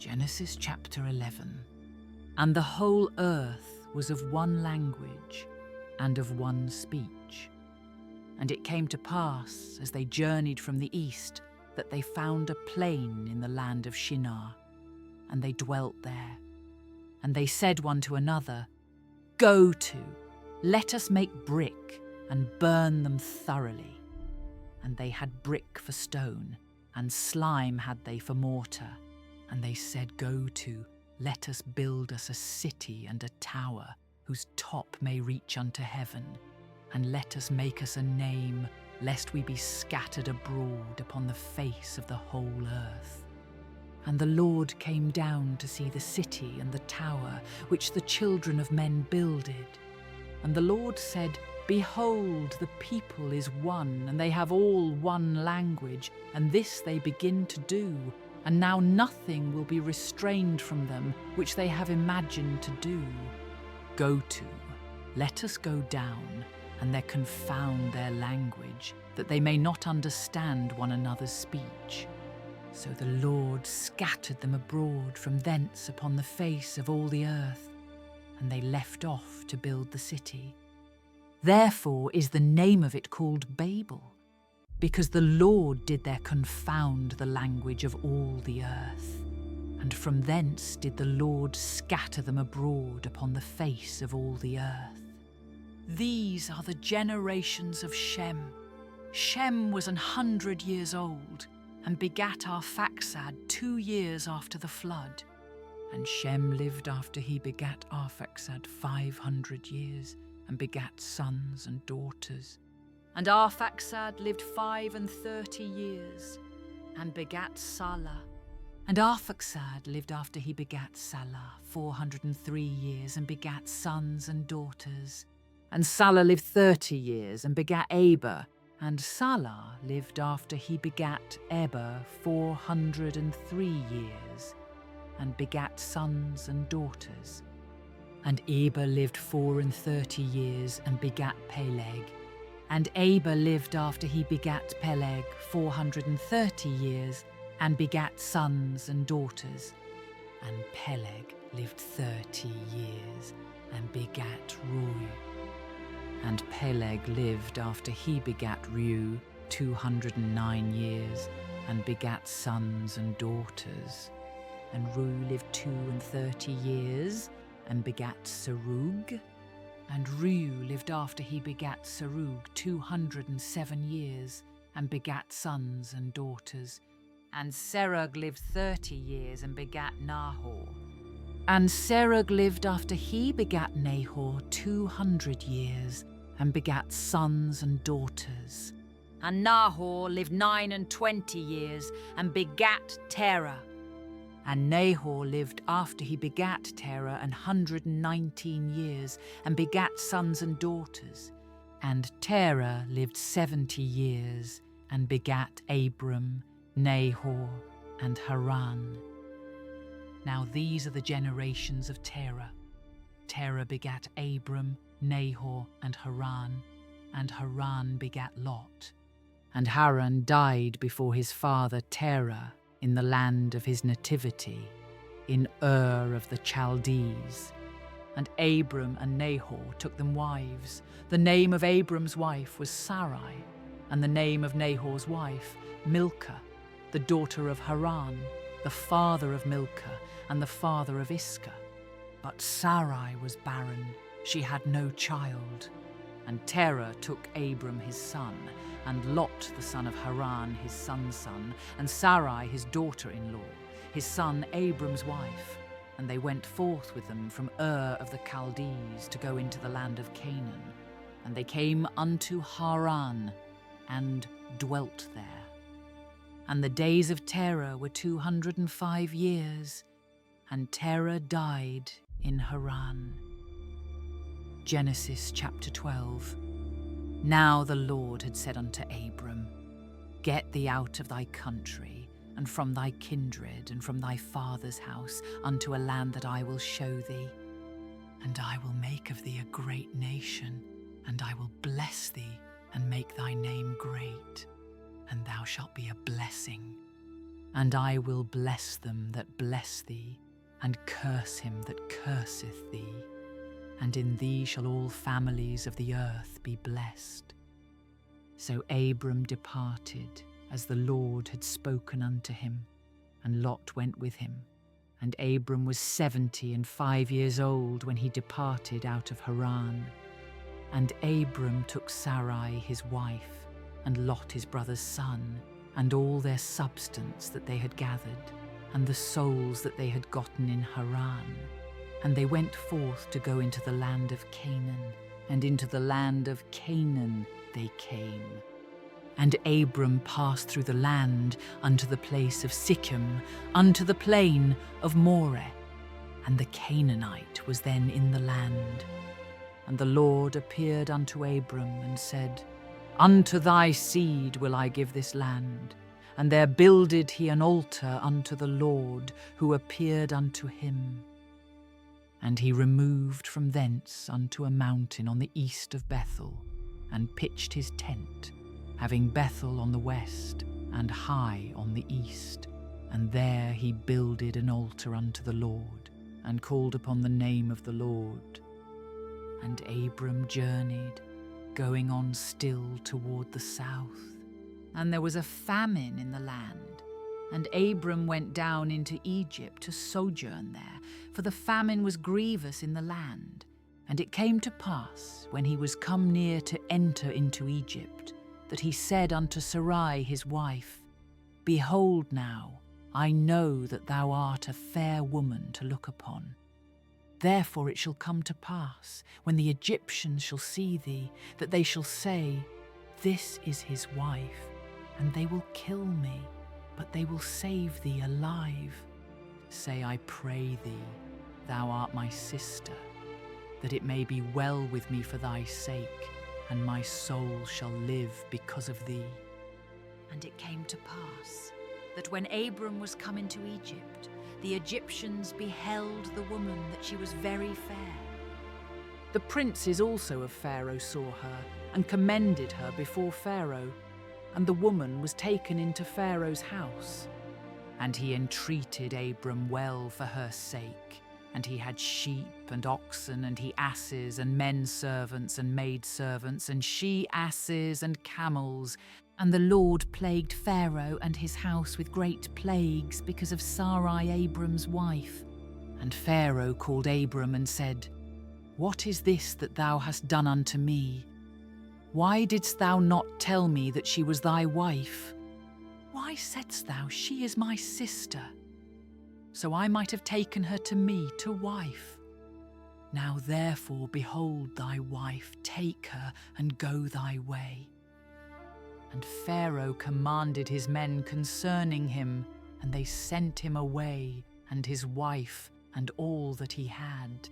Genesis chapter 11. And the whole earth was of one language and of one speech. And it came to pass, as they journeyed from the east, that they found a plain in the land of Shinar, and they dwelt there. And they said one to another, Go to, let us make brick, and burn them thoroughly. And they had brick for stone, and slime had they for mortar. And they said, Go to, let us build us a city and a tower, whose top may reach unto heaven. And let us make us a name, lest we be scattered abroad upon the face of the whole earth. And the Lord came down to see the city and the tower, which the children of men builded. And the Lord said, Behold, the people is one, and they have all one language, and this they begin to do. And now nothing will be restrained from them, which they have imagined to do. Go to, let us go down, and there confound their language, that they may not understand one another's speech. So the Lord scattered them abroad from thence upon the face of all the earth, and they left off to build the city. Therefore is the name of it called Babel, because the Lord did there confound the language of all the earth. And from thence did the Lord scatter them abroad upon the face of all the earth. These are the generations of Shem. Shem was 100 years old, and begat Arphaxad 2 years after the flood. And Shem lived after he begat Arphaxad 500 years, and begat sons and daughters. And Arphaxad lived 35 years, and begat Salah. And Arphaxad lived after he begat Salah 403 years, and begat sons and daughters. And Salah lived 30 years, and begat Eber. And Salah lived after he begat Eber 403 years, and begat sons and daughters. And Eber lived 34 years, and begat Peleg. And Eber lived after he begat Peleg 430 years, and begat sons and daughters. And Peleg lived 30 years, and begat Reu. And Peleg lived after he begat Reu 209 years, and begat sons and daughters. And Reu lived 32 years, and begat Serug. And Reu lived after he begat Serug 207 years, and begat sons and daughters. And Serug lived 30 years, and begat Nahor. And Serug lived after he begat Nahor 200 years, and begat sons and daughters. And Nahor lived 29 years, and begat Terah. And Nahor lived after he begat Terah 119 years, and begat sons and daughters. And Terah lived 70 years, and begat Abram, Nahor, and Haran. Now these are the generations of Terah. Terah begat Abram, Nahor, and Haran begat Lot. And Haran died before his father Terah in the land of his nativity, in Ur of the Chaldees. And Abram and Nahor took them wives. The name of Abram's wife was Sarai, and the name of Nahor's wife Milcah, the daughter of Haran, the father of Milcah, and the father of Iscah. But Sarai was barren, she had no child. And Terah took Abram his son, and Lot the son of Haran his son's son, and Sarai his daughter-in-law, his son Abram's wife. And they went forth with them from Ur of the Chaldees to go into the land of Canaan. And they came unto Haran, and dwelt there. And the days of Terah were 205 years, and Terah died in Haran. Genesis chapter 12. Now the Lord had said unto Abram, Get thee out of thy country, and from thy kindred, and from thy father's house, unto a land that I will show thee. And I will make of thee a great nation, and I will bless thee, and make thy name great, and thou shalt be a blessing. And I will bless them that bless thee, and curse him that curseth thee. And in thee shall all families of the earth be blessed. So Abram departed, as the Lord had spoken unto him, and Lot went with him. And Abram was 75 years old when he departed out of Haran. And Abram took Sarai his wife, and Lot his brother's son, and all their substance that they had gathered, and the souls that they had gotten in Haran. And they went forth to go into the land of Canaan, and into the land of Canaan they came. And Abram passed through the land unto the place of Sichem, unto the plain of Moreh. And the Canaanite was then in the land. And the Lord appeared unto Abram and said, Unto thy seed will I give this land. And there builded he an altar unto the Lord, who appeared unto him. And he removed from thence unto a mountain on the east of Bethel, and pitched his tent, having Bethel on the west, and Hai on the east. And there he builded an altar unto the Lord, and called upon the name of the Lord. And Abram journeyed, going on still toward the south. And there was a famine in the land. And Abram went down into Egypt to sojourn there, for the famine was grievous in the land. And it came to pass, when he was come near to enter into Egypt, that he said unto Sarai his wife, Behold now, I know that thou art a fair woman to look upon. Therefore it shall come to pass, when the Egyptians shall see thee, that they shall say, This is his wife, and they will kill me, but they will save thee alive. Say, I pray thee, thou art my sister, that it may be well with me for thy sake, and my soul shall live because of thee. And it came to pass, that when Abram was come into Egypt, the Egyptians beheld the woman that she was very fair. The princes also of Pharaoh saw her, and commended her before Pharaoh. And the woman was taken into Pharaoh's house. And he entreated Abram well for her sake. And he had sheep and oxen, and he asses, and men servants and maidservants, and she asses and camels. And the Lord plagued Pharaoh and his house with great plagues because of Sarai Abram's wife. And Pharaoh called Abram and said, What is this that thou hast done unto me? Why didst thou not tell me that she was thy wife? Why saidst thou, She is my sister? So I might have taken her to me to wife. Now therefore, behold thy wife, take her, and go thy way. And Pharaoh commanded his men concerning him, and they sent him away, and his wife, and all that he had.